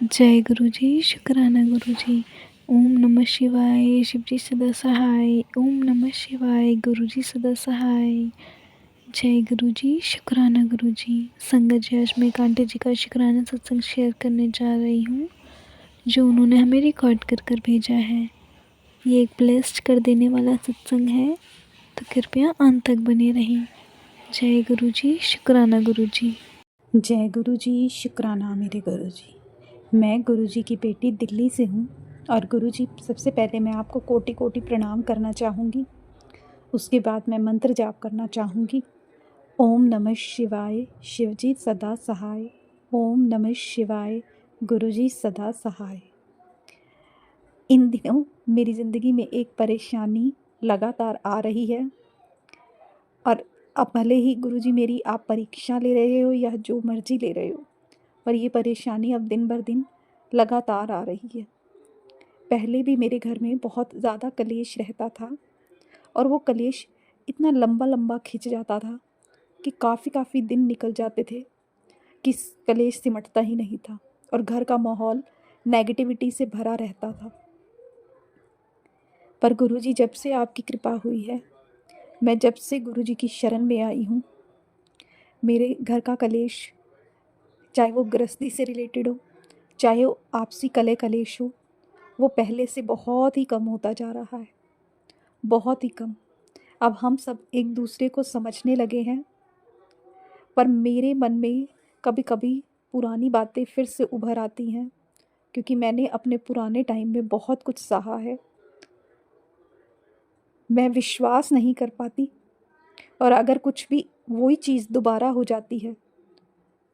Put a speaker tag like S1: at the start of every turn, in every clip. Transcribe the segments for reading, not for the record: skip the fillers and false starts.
S1: जय गुरु जी, शुक्राना गुरु जी। ओम नमः शिवाय, शिव जी सदा सहाय। ओम नमः शिवाय, गुरु जी सदा सहाय। जय गुरु जी, शुक्राना गुरु जी। संगत जी, आज मैं कांटे जी का शुक्राना सत्संग शेयर करने जा रही हूँ, जो उन्होंने हमें रिकॉर्ड कर कर भेजा है। ये एक ब्लेस्ड कर देने वाला सत्संग है, तो कृपया अंत तक बने रहें। जय गुरु जी, शुक्राना गुरु जी।
S2: जय गुरु जी, शुक्राना मेरे गुरु जी। मैं गुरु जी की बेटी दिल्ली से हूँ और गुरु जी, सबसे पहले मैं आपको कोटि कोटि प्रणाम करना चाहूँगी। उसके बाद मैं मंत्र जाप करना चाहूँगी। ओम नमः शिवाय, शिव जी सदा सहाय। ओम नमः शिवाय, गुरु जी सदा सहाय। इन दिनों मेरी ज़िंदगी में एक परेशानी लगातार आ रही है और अब भले ही गुरु जी मेरी आप परीक्षा ले रहे हो या जो मर्जी ले रहे हो, पर ये परेशानी अब दिन बर दिन लगातार आ रही है। पहले भी मेरे घर में बहुत ज़्यादा कलेश रहता था और वो कलेश इतना लंबा लंबा खिंच जाता था कि काफ़ी दिन निकल जाते थे कि कलेश सिमटता ही नहीं था और घर का माहौल नेगेटिविटी से भरा रहता था। पर गुरुजी, जब से आपकी कृपा हुई है, मैं जब से गुरुजी की शरण में आई हूँ, मेरे घर का कलेश, चाहे वो गृहस्थी से रिलेटेड हो, चाहे वो आपसी कलह कलेश हो, वो पहले से बहुत ही कम होता जा रहा है, बहुत ही कम। अब हम सब एक दूसरे को समझने लगे हैं, पर मेरे मन में कभी कभी पुरानी बातें फिर से उभर आती हैं, क्योंकि मैंने अपने पुराने टाइम में बहुत कुछ सहा है। मैं विश्वास नहीं कर पाती, और अगर कुछ भी वही चीज़ दोबारा हो जाती है,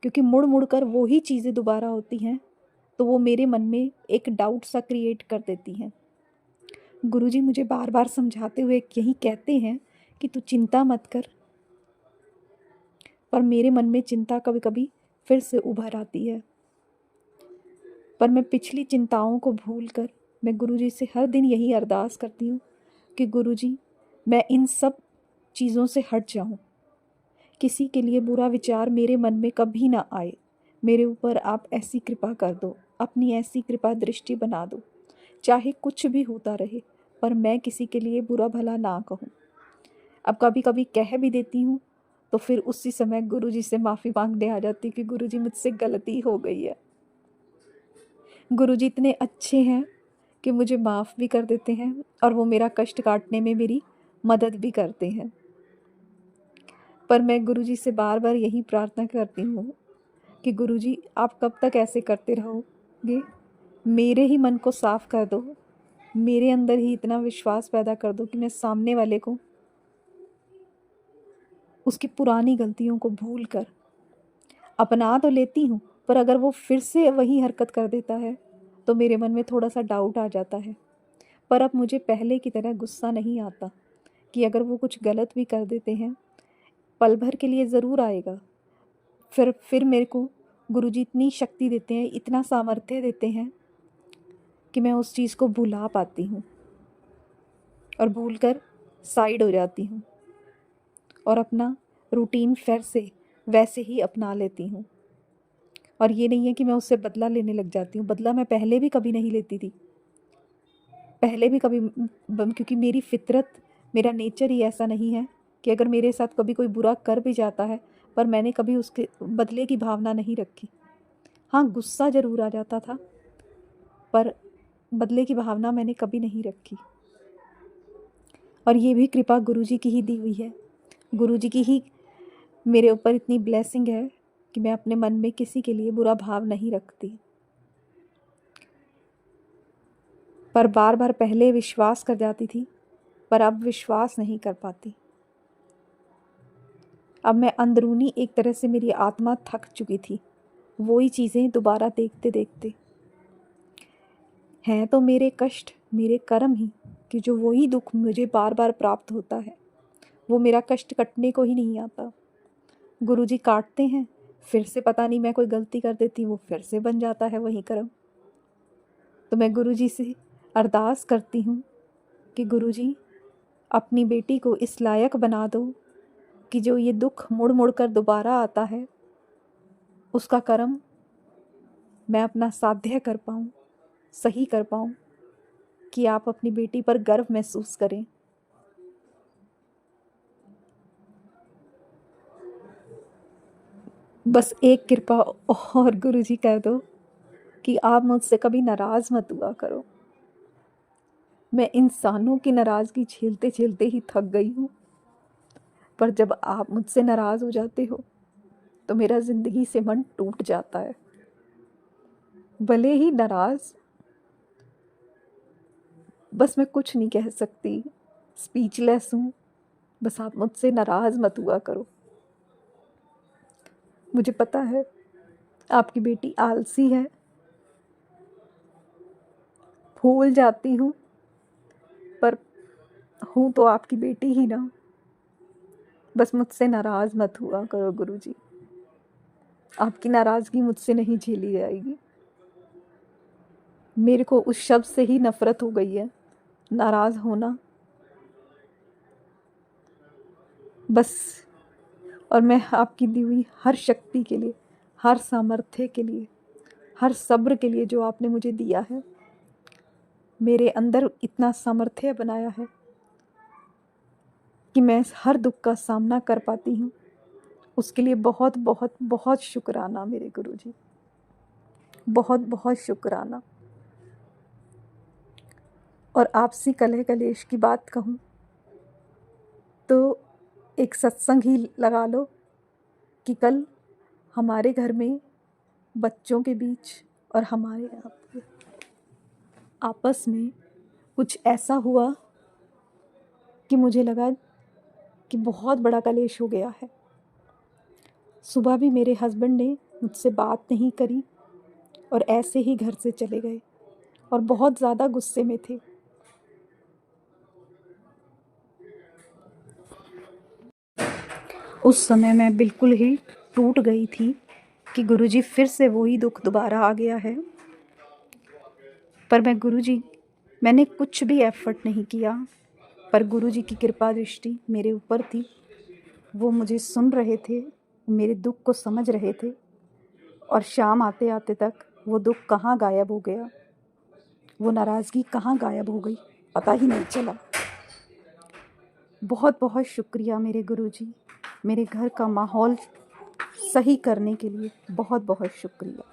S2: क्योंकि मुड़ मुड़ कर वही चीज़ें दोबारा होती हैं, तो वो मेरे मन में एक डाउट सा क्रिएट कर देती हैं। गुरुजी मुझे बार बार समझाते हुए यही कहते हैं कि तू चिंता मत कर, पर मेरे मन में चिंता कभी कभी फिर से उभर आती है। पर मैं पिछली चिंताओं को भूलकर मैं गुरुजी से हर दिन यही अरदास करती हूँ कि गुरुजी, मैं इन सब चीज़ों से हट जाऊँ, किसी के लिए बुरा विचार मेरे मन में कभी ना आए। मेरे ऊपर आप ऐसी कृपा कर दो, अपनी ऐसी कृपा दृष्टि बना दो, चाहे कुछ भी होता रहे, पर मैं किसी के लिए बुरा भला ना कहूँ। अब कभी कभी कह भी देती हूँ तो फिर उसी समय गुरुजी से माफ़ी मांगने आ जाती कि गुरुजी, मुझसे गलती हो गई है। गुरुजी इतने अच्छे हैं कि मुझे माफ़ भी कर देते हैं और वो मेरा कष्ट काटने में मेरी मदद भी करते हैं। पर मैं गुरुजी से बार बार यही प्रार्थना करती हूँ कि गुरुजी, आप कब तक ऐसे करते रहोगे? मेरे ही मन को साफ कर दो, मेरे अंदर ही इतना विश्वास पैदा कर दो कि मैं सामने वाले को उसकी पुरानी गलतियों को भूल कर अपना तो लेती हूँ, पर अगर वो फिर से वही हरकत कर देता है तो मेरे मन में थोड़ा सा डाउट आ जाता है। पर अब मुझे पहले की तरह गुस्सा नहीं आता कि अगर वो कुछ गलत भी कर देते हैं, पल भर के लिए ज़रूर आएगा, फिर मेरे को गुरुजी इतनी शक्ति देते हैं, इतना सामर्थ्य देते हैं कि मैं उस चीज़ को भुला पाती हूँ और भूल कर साइड हो जाती हूँ और अपना रूटीन फिर से वैसे ही अपना लेती हूँ। और ये नहीं है कि मैं उससे बदला लेने लग जाती हूँ, बदला मैं पहले भी कभी नहीं लेती थी, पहले भी कभी, क्योंकि मेरी फितरत, मेरा नेचर ही ऐसा नहीं है कि अगर मेरे साथ कभी कोई बुरा कर भी जाता है, पर मैंने कभी उसके बदले की भावना नहीं रखी। हाँ, गुस्सा ज़रूर आ जाता था, पर बदले की भावना मैंने कभी नहीं रखी। और ये भी कृपा गुरुजी की ही दी हुई है, गुरुजी की ही मेरे ऊपर इतनी ब्लेसिंग है कि मैं अपने मन में किसी के लिए बुरा भाव नहीं रखती। पर बार बार पहले विश्वास कर जाती थी, पर अब विश्वास नहीं कर पाती। अब मैं अंदरूनी एक तरह से मेरी आत्मा थक चुकी थी, वही चीज़ें दोबारा देखते देखते। हैं तो मेरे कष्ट, मेरे कर्म ही, कि जो वही दुख मुझे बार बार प्राप्त होता है, वो मेरा कष्ट कटने को ही नहीं आता। गुरुजी काटते हैं, फिर से पता नहीं मैं कोई गलती कर देती हूँ, वो फिर से बन जाता है वही कर्म। तो मैं गुरुजी से अरदास करती हूँ कि गुरुजी, अपनी बेटी को इस लायक बना दो कि जो ये दुख मुड़ मुड़ कर दोबारा आता है, उसका कर्म मैं अपना साध्य कर पाऊँ, सही कर पाऊँ कि आप अपनी बेटी पर गर्व महसूस करें। बस एक कृपा और गुरुजी कर दो कि आप मुझसे कभी नाराज़ मत हुआ करो। मैं इंसानों की नाराज़गी झेलते झेलते ही थक गई हूँ, पर जब आप मुझसे नाराज़ हो जाते हो तो मेरा ज़िंदगी से मन टूट जाता है। भले ही नाराज़, बस मैं कुछ नहीं कह सकती, स्पीचलेस हूँ। बस आप मुझसे नाराज़ मत हुआ करो। मुझे पता है आपकी बेटी आलसी है, भूल जाती हूँ, पर हूँ तो आपकी बेटी ही ना। बस मुझसे नाराज़ मत हुआ करो गुरुजी। आपकी नाराज़गी मुझसे नहीं झेली जाएगी। मेरे को उस शब्द से ही नफ़रत हो गई है, नाराज़ होना। बस, और मैं आपकी दी हुई हर शक्ति के लिए, हर सामर्थ्य के लिए, हर सब्र के लिए जो आपने मुझे दिया है, मेरे अंदर इतना सामर्थ्य बनाया है कि मैं हर दुख का सामना कर पाती हूँ। उसके लिए बहुत बहुत बहुत शुक्राना मेरे गुरुजी, बहुत बहुत शुक्राना। और आपसी कलह कलेश की बात कहूँ तो एक सत्संग ही लगा लो कि कल हमारे घर में बच्चों के बीच और हमारे आपस में कुछ ऐसा हुआ कि मुझे लगा कि बहुत बड़ा कलेश हो गया है। सुबह भी मेरे हस्बैंड ने मुझसे बात नहीं करी और ऐसे ही घर से चले गए और बहुत ज़्यादा गुस्से में थे। उस समय मैं बिल्कुल ही टूट गई थी कि गुरुजी फिर से वही दुख दोबारा आ गया है। पर मैंने कुछ भी एफर्ट नहीं किया, पर गुरुजी की कृपा दृष्टि मेरे ऊपर थी। वो मुझे सुन रहे थे, मेरे दुख को समझ रहे थे, और शाम आते आते तक वो दुख कहाँ गायब हो गया, वो नाराज़गी कहाँ गायब हो गई, पता ही नहीं चला। बहुत बहुत शुक्रिया मेरे गुरुजी, मेरे घर का माहौल सही करने के लिए बहुत बहुत शुक्रिया।